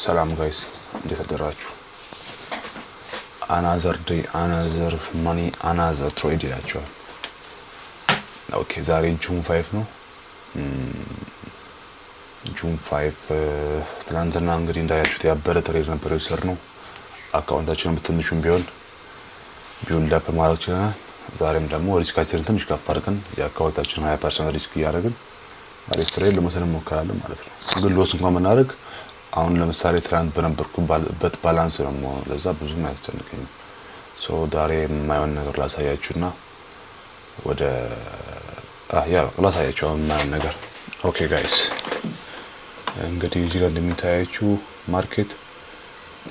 ሰላም ጋይስ እንዴት አደራችሁ? another day another money another trade ያቻው። ኦኬ ዛሬ ጁን 5 ነው። ጁን 5 ትናንትና እንግዲህ እንዳያችሁት ያበረ ትሬድ ነበር የሰራነው። አካውንታችንን በትንሹም ቢሆን ቢውልድ አፕ ማድረግ ችለናል። ዛሬም ደግሞ ሪስካችንን ትንሽ ከፍ አድርገን የአካውንታችንን 20% ሪስክ እያደረግን አሪፍ ትሬድ ለመሰለ እንሞክራለን ማለት ነው። ግን ሎስ እንኳን ብናደርግ አሁን ለምሳሌ ትራንት በነበርኩበት ባላንስ ነው ለዛ ብዙም አያስጨንቀኝም። ዛሬ የማይሆን ነገር ላሳያችሁና ወደ ላሳያችሁ የማይሆን ነገር። ኦኬ ጋይስ እንግዲህ እዚህ ጋር እንደምታያችሁ ማርኬት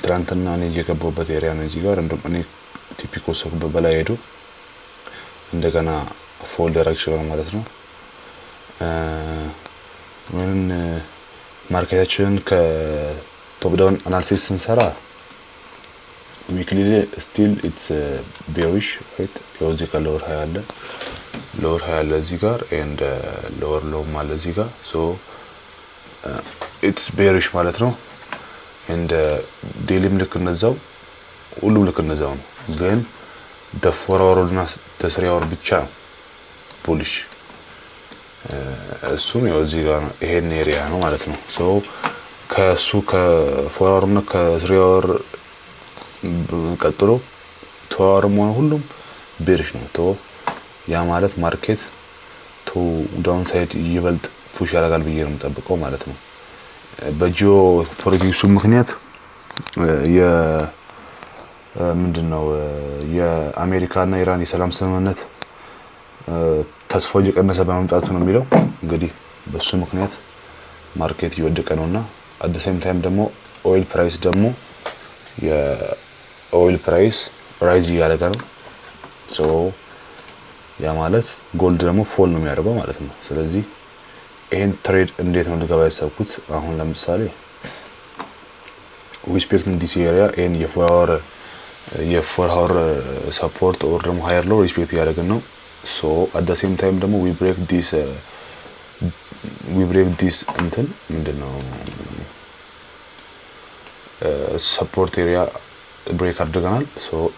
ትራንትና እኔ የገባሁበት ኤሪያ ነው። እዚህ ጋር እንደም እኔ ቲፒኮ ሶክ በላይ ሄዶ እንደገና ፎል ዳይሬክሽን ማለት ነው። ምን ማርኬታችን ከቶፕ ዳውን አናሊሲስ ስንሰራ ዊክሊ ስቲል ኢትስ ቤሪሽ ራይት። የዚህ ጋር ሎወር ሃይ አለ እዚህ ጋር ኤንድ ሎወር ሎው ማለት እዚህ ጋር ኢትስ ቤሪሽ ማለት ነው። ኤንድ ዴይሊም ልክ እነዛው ሁሉም ልክ እነዛው ነው። ግን the 4 hour እና the 3 hour ብቻ ቡሊሽ እሱም ያው እዚህ ጋር ነው። ይሄን ኤሪያ ነው ማለት ነው። ከሱ ከ4 hour እና ከ3 hour ቀጥሎ 2 hour ሆነ ሁሉም ቤሪሽ ነው። ያ ማለት ማርኬት ቱ ዳውን ሳይድ ይበልጥ ፑሽ ያደርጋል ብዬ ነው የምጠብቀው ማለት ነው። በጂኦ ፖለቲክሱ ምክንያት ምንድነው የአሜሪካና ኢራን የሰላም ስምምነት ተስፋው እየቀነሰ በመምጣቱ ነው የሚለው። እንግዲህ በሱ ምክንያት ማርኬት እየወደቀ ነውና at the same time ደግሞ ኦይል ፕራይስ ደግሞ የኦይል ፕራይስ ራይዝ እያደረገ ነው። ያ ማለት ጎልድ ደግሞ ፎል ነው የሚያደርገው ማለት ነው። ስለዚህ ይሄን ትሬድ እንዴት ነው ልገባ ያሰብኩት? አሁን ለምሳሌ we expect in this area in የፎር hour support or ደግሞ higher low respect ያደረግን ነው። at the same time ደግሞ we break this እንትን ምንድነው support area break አድርገናል።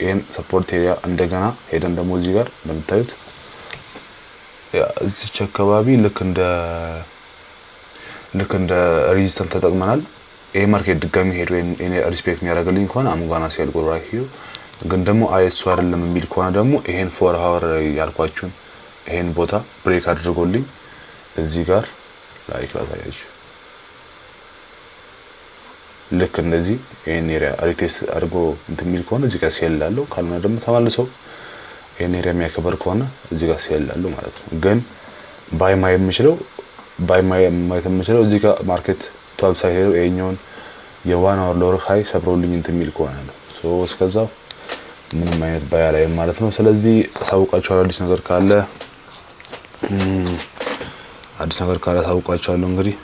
ይሄን support area እንደገና ሄደን ደግሞ እዚህ ጋር እንደምታዩት እዚህ አካባቢ ልክ እንደ ሬዚስተንስ ተጠቅመናል። ይሄ ማርኬት ድጋሚ ሄዶ እኔ ሪስፔክት የሚያደርግልኝ ከሆነ አምጋና ሲያል ጎራ ሂዩ። ግን ደግሞ አይሱ አይደለም የሚል ከሆነ ደግሞ ይሄን 4 hour ያልኳችሁን ይሄን ቦታ ብሬክ አድርጎልኝ እዚህ ጋር ላይክ አሳያችሁ። ልክ እንደዚህ ይሄን ኤሪያ ሪቴስት አድርጎ እንትን የሚል ከሆነ እዚህ ጋር ሲል ላለው ካልሆነ ደግሞ ተመልሶ ይሄን ኤሪያ የሚያከበር ከሆነ እዚህ ጋር ሲል ላለው ማለት ነው። ግን ባይ ማየት የምችለው እዚህ ጋር ማርኬት 12 ሳይት ሄዶ ይሄኛውን የ1 hour ሎወር ሃይ ሰብሮልኝ እንትን የሚል ከሆነ ነው። እስከዛው ምንም አይነት ባይ አላየም ማለት ነው። ስለዚህ አሳውቃችኋለሁ አዲስ ነገር ካለ አሳውቃችኋለሁ። እንግዲህ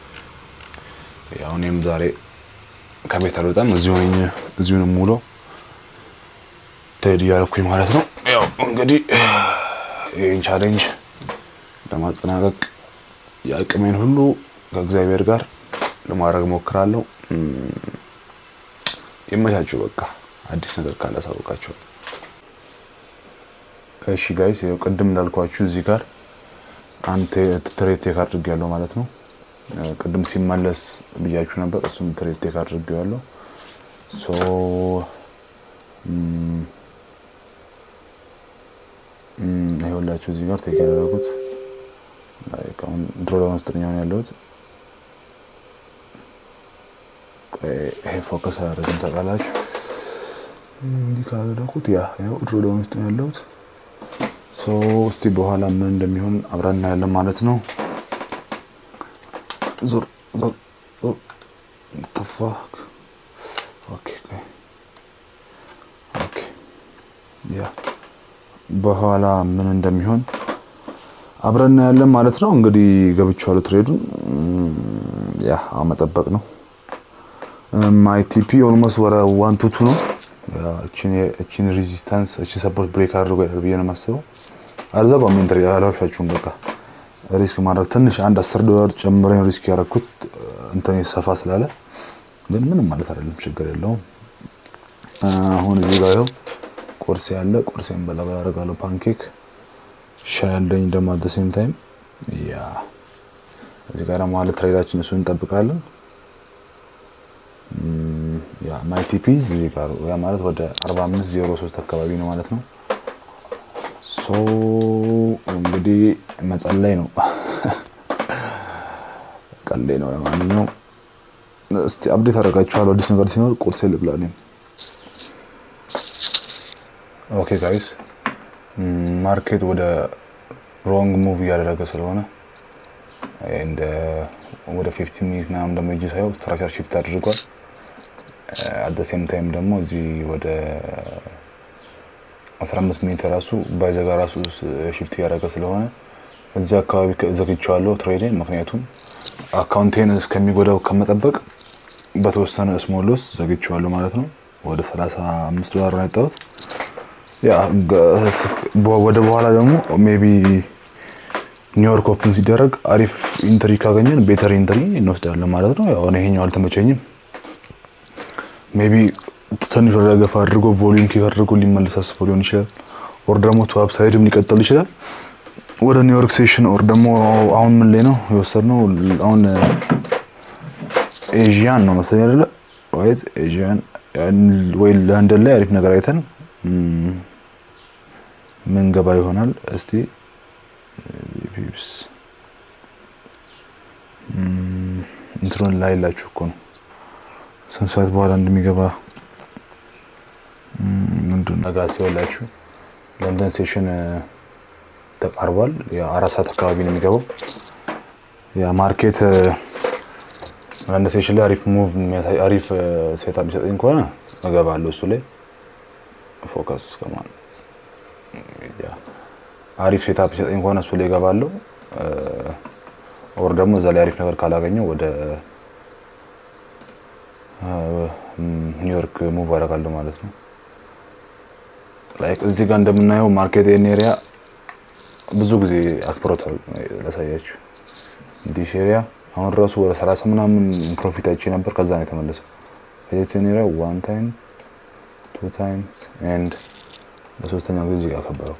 ያው እኔም ዛሬ ከቤት አልወጣም፣ እዚሁ ነው ሙሉ ትሬድ እያደረኩኝ ማለት ነው። ያው እንግዲህ ይሄን ቻሌንጅ ለማጠናቀቅ የአቅሜን ሁሉ ከእግዚአብሔር ጋር ለማድረግ ሞክራለሁ። ይመቻችሁ። በቃ አዲስ ነገር ካለ አሳውቃችኋለሁ። እሺ ጋይስ ያው ቅድም እንዳልኳችሁ እዚህ ጋር አንተ ትሬድ ቴክ አድርጌያለሁ ማለት ነው። ቅድም ሲመለስ ብያችሁ ነበር፣ እሱም ትሬድ ቴክ አድርጌያለሁ። ይኸውላችሁ እዚህ ጋር ቴክ ያደረኩት ላይክ አሁን ድሮዳውን ውስጥ ነው ያለሁት። ይሄ ፎከስ አደረግን ታውቃላችሁ። እንዲህ ካደረኩት ያው ድሮዳውን ውስጥ ነው ያለሁት። እስቲ በኋላ ምን እንደሚሆን አብረን እናያለን ማለት ነው። ዞር ተፋክ ኦኬ በኋላ ምን እንደሚሆን አብረን እናያለን ማለት ነው። እንግዲህ ገብቻለሁ ትሬዱን መጠበቅ ነው። ማይ ቲፒ ኦልሞስት ወደ 1 to 2 ነው። እቺን ሬዚስታንስ ሰፖርት ብሬክ አድርጎ ብዬ ነው የማስበው። አልዘጋውም ኢንትሪ አላሻችሁም። በቃ ሪስክ ማድረግ ትንሽ $10 ጨምረን ሪስክ ያደረኩት እንትን ሰፋ ስላለ ግን ምንም ማለት አይደለም ችግር የለውም። አሁን እዚህ ጋር ይኸው ቁርስ ያለ ቁርሴን በላበላ አደርጋለሁ ፓንኬክ ሻይ ያለኝ ደግሞ at the same time ያ እዚህ ጋር ማለት ትሬዳችን እሱን እንጠብቃለን። ያ ማይ ቲፒዝ እዚህ ጋር ያ ማለት ወደ 4503 አካባቢ ነው ማለት ነው። ሶ እንግዲህ መጸለይ ነው ቀሌ ነው። ለማንኛውም እስቲ አፕዴት አደርጋችኋለሁ አዲስ ነገር ሲኖር ቁርሴ ልብላ ነኝ። ኦኬ ጋይስ ማርኬት ወደ ሮንግ ሙቭ ያደረገ ስለሆነ እንደ ወደ 15 ሚኒት ምናምን ደግሞ እጂ ሳይው ስትራክቸር shift አድርጓል። at the same time ደግሞ እዚህ ወደ 15 ሚኒት ራሱ ባይዘጋ ራሱ shift ያደረገ ስለሆነ እዚህ አካባቢ ዘግቼዋለሁ ትሬዲንግ። ምክንያቱም አካውንቴን እስከሚጎዳው ከመጠበቅ በተወሰነ ስሞል ሎስ ዘግቼዋለሁ ማለት ነው። ወደ $35 ነው ያጣሁት። ያ ወደ በኋላ ደግሞ ሜቢ ኒውዮርክ ኦፕን ሲደረግ አሪፍ ኢንትሪ ካገኘን ቤተር ኢንትሪ እንወስዳለን ማለት ነው። ያው ይሄኛው አልተመቸኝም። ሜቢ ትንሽ ወደ ገፋ አድርጎ ቮሊዩም አድርጎ ሊመለስ አስቦ ሊሆን ይችላል። ኦር ደግሞ ቱ አፕሳይድም ሊቀጥል ይችላል ወደ ኒውዮርክ ሴሽን። ኦር ደግሞ አሁን ምን ላይ ነው የወሰድነው? አሁን ኤዥያን ነው መሰለኝ አይደለ? ወይስ ኤዥያን ወይ ለንደን ላይ አሪፍ ነገር አይተን ምን ገባ ይሆናል። እስቲ ቢፕስ እንትሮን ላይ ላችሁ እኮ ነው ስንት ሰዓት በኋላ እንደሚገባ ምንድን ነው ጋር ሲወላችሁ ለንደን ሴሽን ተቃርቧል። ያ 4 ሰዓት አካባቢ ነው የሚገባው። ያ ማርኬት ለንደን ሴሽን ላይ አሪፍ ሙቭ የሚያሳይ አሪፍ ሴትአፕ ይሰጠኝ ከሆነ እገባለሁ እሱ ላይ ፎከስ ከማን ያ አሪፍ ሴትአፕ ይሰጠኝ ከሆነ እሱ ላይ እገባለሁ። ኦር ደግሞ እዛ ላይ አሪፍ ነገር ካላገኘው ወደ ኒውዮርክ ሙቭ አደርጋለሁ ማለት ነው። ላይክ እዚህ ጋር እንደምናየው ማርኬት ኤሪያ ብዙ ጊዜ አክብሮታል ላሳያችሁ። ዲሽ ኤሪያ አሁን ራሱ ወደ 30 ምናምን ፕሮፊት አይቼ ነበር። ከዛ ነው የተመለሰው። ኤሪያ 1 ታይም 2 ታይምስ ኤንድ በሶስተኛው ጊዜ አከበረው።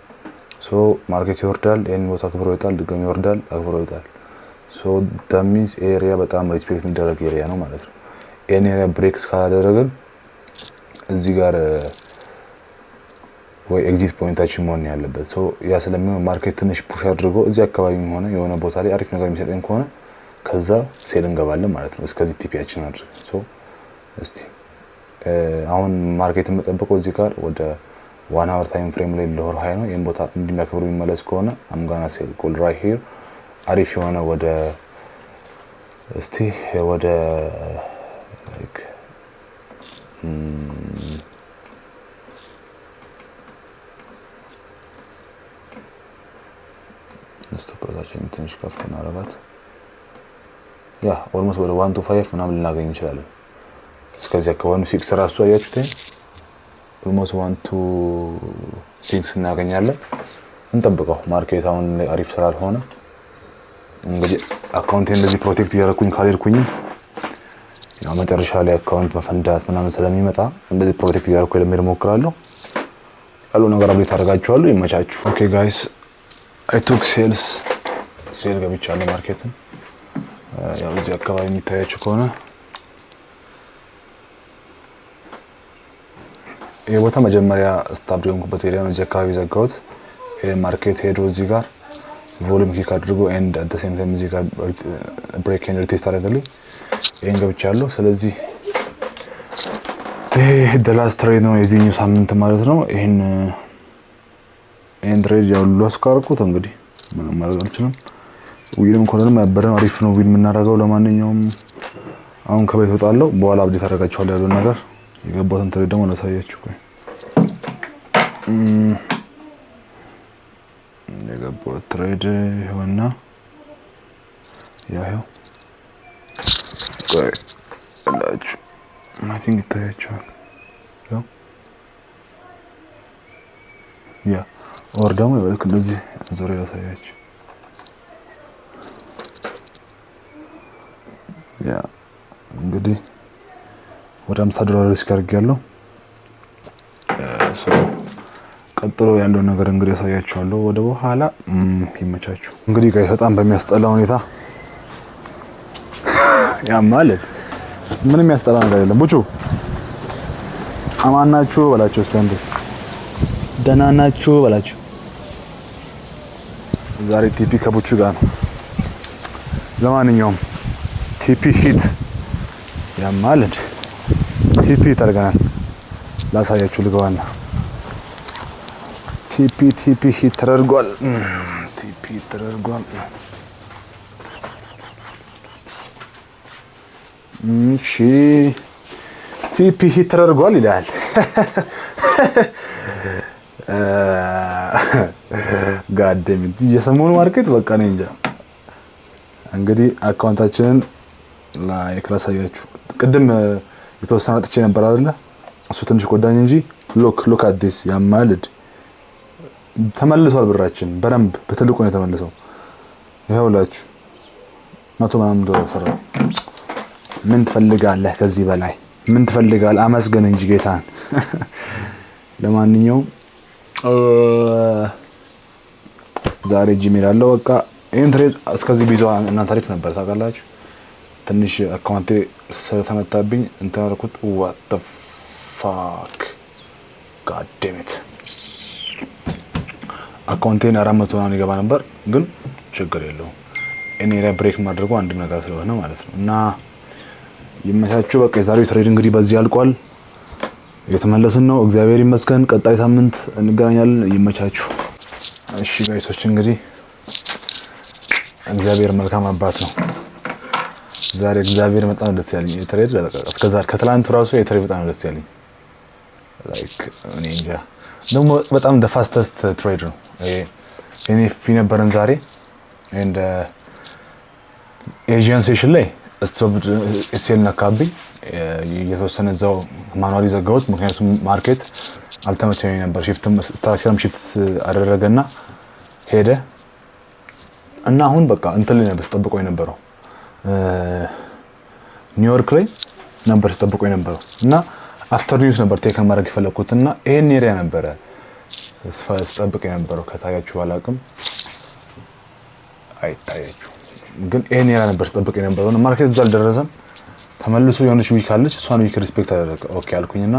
ሶ ማርኬት ይወርዳል፣ ይሄን ቦታ አክብሮ ይወጣል፣ ድጋሚ ይወርዳል፣ አክብሮ ይወጣል። ሶ that means ኤሪያ በጣም ሪስፔክት የሚደረግ ኤሪያ ነው ማለት ነው። ኤሪያ ብሬክስ ካላደረገን እዚህ ጋር ወይ ኤግዚት ፖይንታችን መሆን ያለበት። ሶ ያ ስለሚሆን ማርኬት ትንሽ ፑሽ አድርጎ እዚህ አካባቢም ሆነ የሆነ ቦታ ላይ አሪፍ ነገር የሚሰጠን ከሆነ ከዛ ሴል እንገባለን ማለት ነው። እስከዚህ ቲፒያችን አድርገን ሶ እስቲ አሁን ማርኬት የምጠብቀው እዚህ ጋር ወደ 1 hour ታይም ፍሬም ላይ ሎወር ሃይ ነው። ይሄን ቦታ እንዲያከብሩ የሚመለስ ከሆነ አምጋና ሴል ኮል ራይት ሂር አሪፍ የሆነ ወደ እስቲ ወደ ላይክ ስቶፓችን ትንሽ ከፍ እናደርጋት። ያ ኦልሞስት ወደ 1 to 5 ምናምን ልናገኝ እንችላለን። እስከዚህ አካባቢ 6 ራሱ አያችሁት ኦልሞስት 1 to 6 እናገኛለን። እንጠብቀው ማርኬት አሁን አሪፍ ስላልሆነ እንግዲህ አካውንቴ እንደዚህ ፕሮቴክት ያደረኩኝ ካልሄድኩኝ ያው መጨረሻ ላይ አካውንት መፈንዳት ምናምን ስለሚመጣ እንደዚህ ፕሮቴክት ያደረኩኝ ለምን እሞክራለሁ። ያለው ነገር አብሬት አደርጋችኋለሁ። ይመቻችሁ። ኦኬ ጋይስ I took sales ገብቻለሁ ማርኬትን። ያው እዚህ አካባቢ የሚታያችሁ ከሆነ ይሄ ቦታ መጀመሪያ ስታብል የሆንኩበት ኤሪያ ነው። እዚህ አካባቢ ዘጋሁት። ይሄ ማርኬት ሄዶ እዚህ ጋር ቮሊዩም ኪክ አድርጎ ኤንድ አት ዘ ሴም ታይም እዚህ ጋር ብሬክ ኤንድ ሪቴስት አደረገልኝ። ይሄን ገብቻለሁ። ስለዚህ ይሄ ደላስ ትሬድ ነው የዚህኛው ሳምንት ማለት ነው። ይሄን ትሬድ ያው ሎስ ካርኩት እንግዲህ ምንም ማድረግ አልችልም። ዊንም ኮሎንም ያበረን አሪፍ ነው ዊን የምናደርገው። ለማንኛውም አሁን ከቤት ወጣለሁ። በኋላ አፕዴት አደርጋችኋለሁ ያለው ነገር። የገባሁትን ትሬድ ደግሞ ላሳያችሁ። ቆይ የገባሁት ትሬድ ይሆንና ያው ቆይ አላችሁ አይ ቲንክ ይታያችኋል። ያ ኦር ደግሞ ልክ እንደዚህ ዞሬ ላሳያችሁ። ያ እንግዲህ ወደ $50 ሪስክ አድርጌያለሁ። ቀጥሎ ያለውን ነገር እንግዲህ ያሳያችኋለሁ ወደ በኋላ። ይመቻችሁ። እንግዲህ ጋር በጣም በሚያስጠላ ሁኔታ ያ ማለት ምንም ያስጠላ ነገር የለም። ቡቹ አማን ናችሁ በላቸው። ሰንዴ ደህና ናችሁ በላቸው። ዛሬ ቲፒ ከቡቹ ጋር ነው። ለማንኛውም ቲፒ ሂት ያ ማለት ቲፒ ታርገናል። ላሳያችሁ ልገባና ቲፒ ሂት ተደርጓል። ቲፒ ተደርጓል። እሺ ቲፒ ሂት ተደርጓል ይላል። ጋደሚት የሰሞኑ ማርኬት በቃ ነው እንጃ። እንግዲህ አካውንታችንን ላይክ ላሳያችሁ። ቅድም የተወሰነ አጥቼ ነበር አይደለ? እሱ ትንሽ ቆዳኝ እንጂ ሎክ አዲስ ያማልድ ተመልሷል። ብራችን በደንብ በትልቁ ነው የተመለሰው። ይኸውላችሁ $100 ሰራ። ምን ትፈልጋለህ ከዚህ በላይ? ምን ትፈልጋለህ? አመስገን እንጂ ጌታን። ለማንኛውም ዛሬ ጂሜል አለው በቃ ይሄን ትሬድ እስከዚህ ቢዞ እና ታሪፍ ነበር ታውቃላችሁ። ትንሽ አካውንቴ ስለተመታብኝ እንትን አልኩት። what the fuck god damn it አካውንቴን 400 ነው ይገባ ነበር፣ ግን ችግር የለውም። እኔ ላይ ብሬክ ማድረጉ አንድ ነገር ስለሆነ ማለት ነው። እና ይመቻችሁ። በቃ የዛሬው ትሬድ እንግዲህ በዚህ አልቋል። የተመለስን ነው። እግዚአብሔር ይመስገን። ቀጣይ ሳምንት እንገናኛለን። ይመቻችሁ። እሺ ጋይሶች እንግዲህ እግዚአብሔር መልካም አባት ነው። ዛሬ እግዚአብሔር በጣም ደስ ያለኝ የትሬድ እስከዛሬ ከትላንት ራሱ የትሬድ በጣም ደስ ያለኝ ላይክ እኔ እንጃ ደግሞ በጣም the fastest trade ነው። ኤንኤፍፒ ነበረን ዛሬ and ኤዥያን ሴሽን ላይ ስቶፕ ኤስኤል ነካብኝ። የተወሰነ እዛው ማኑዋሊ ዘጋሁት፣ ምክንያቱም ማርኬት አልተመቸኝ ነበር። ስትራክቸርም ሺፍት አደረገና ሄደ እና አሁን በቃ እንትን ላይ ነበር ተጠብቆኝ ነበረው ኒውዮርክ ላይ ነበር ተጠብቆኝ ነበረው እና አፍተር ኒውስ ነበር ቴክ ማድረግ የፈለኩትና ይሄን ኤሪያ ነበር ተጠብቆኝ ነበረው። ከታያችሁ አላቅም አይታያችሁ ግን ይሄን ኤሪያ ነበር ተጠብቆኝ ነበረው እና ማርኬት እዛ አልደረሰም። ተመልሶ የሆነች ዊክ አለች፣ እሷን ዊክ ሪስፔክት አደረገ። ኦኬ አልኩኝና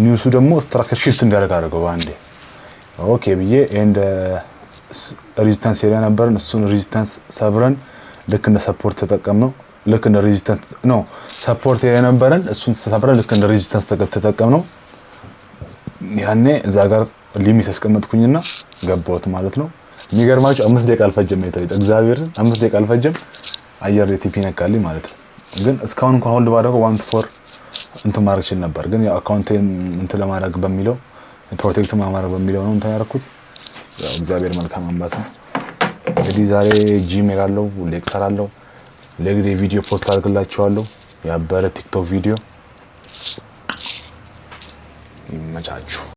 ኒውሱ ደግሞ ስትራክቸር ሺፍት እንዲያደርግ አደረገው ባንዴ። ኦኬ ብዬ ኤንድ ሬዚስታንስ ኤሪያ ነበረን፣ እሱን ሬዚስታንስ ሰብረን ልክ እንደ ሰፖርት ተጠቀምነው። ልክ እንደ ሬዚስታንስ ነው ሰፖርት ኤሪያ ነበረን፣ እሱን ሰብረን ልክ እንደ ሬዚስታንስ ተጠቀምነው። ያኔ እዛ ጋር ሊሚት ያስቀመጥኩኝና ገባሁት ማለት ነው። የሚገርማችሁ 5 ደቂቃ አልፈጀም የተለየ እግዚአብሔርን 5 ደቂቃ አልፈጀም። አየር ቲፒ ነካልኝ ማለት ነው። ግን እስካሁን እንኳን ሆልድ ባደረገው 1 to 4 እንትን ማድረግ ይችላል ነበር። ግን ያው አካውንቴን እንትን ለማድረግ በሚለው ፕሮቴክት ማድረግ በሚለው ነው እንትን ያደረኩት። ያው እግዚአብሔር መልካም አባት ነው። እንግዲህ ዛሬ ጂሜል አለው ሌክቸር አለው ለግዴ ቪዲዮ ፖስት አድርግላችኋለሁ። ያበረ ቲክቶክ ቪዲዮ። ይመቻችሁ።